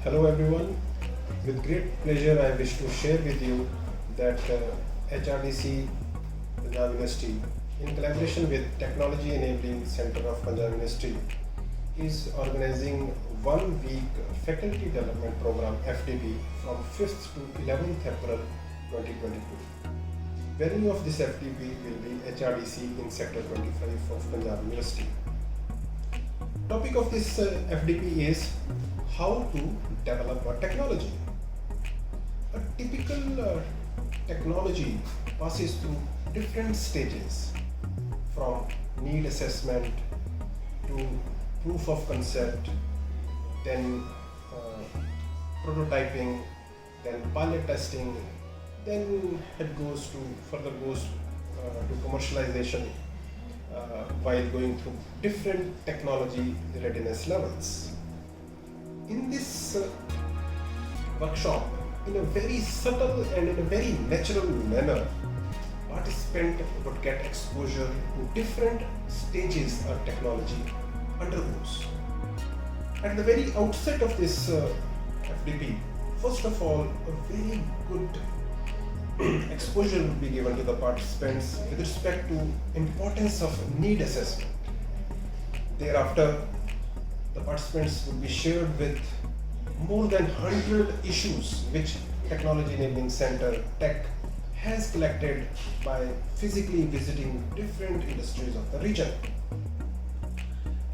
Hello everyone, with great pleasure I wish to share with you that HRDC Punjab University in collaboration with Technology Enabling Center of Punjab University is organizing 1 week faculty development program FDP from 5th to 11th April 2022. Venue of this FDP will be HRDC in Sector 25 of Punjab University. Topic of this FDP is how to develop a technology. A typical technology passes through different stages, from need assessment to proof of concept, then prototyping, then pilot testing, then it goes to commercialization while going through different technology readiness levels. In this workshop, in a very subtle and in a very natural manner, participant would get exposure to different stages a technology undergoes. At the very outset of this FDP, first of all, a very good exposure would be given to the participants with respect to importance of need assessment. Thereafter, the participants would be shared with more than 100 issues which Technology Enabling Center TEC has collected by physically visiting different industries of the region.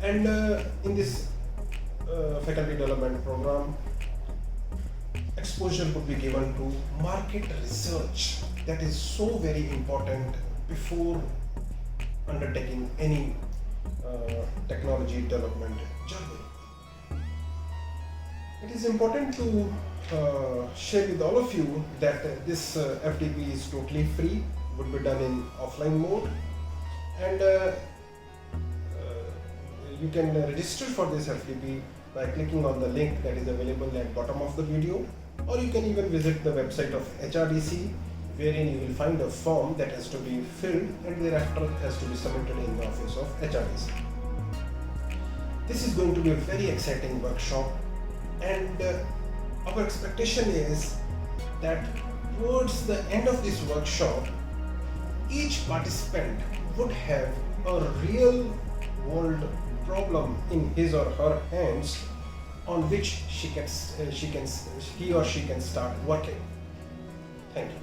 And in this faculty development program, exposure could be given to market research that is so very important before undertaking any technology development journey. It is important to share with all of you that this FDP is totally free, would be done in offline mode, and you can register for this FDP by clicking on the link that is available at bottom of the video, or you can even visit the website of HRDC, wherein you will find a form that has to be filled and thereafter has to be submitted in the office of HRDC. This is going to be a very exciting workshop, and our expectation is that towards the end of this workshop, each participant would have a real world problem in his or her hands on which he or she can start working. Thank you.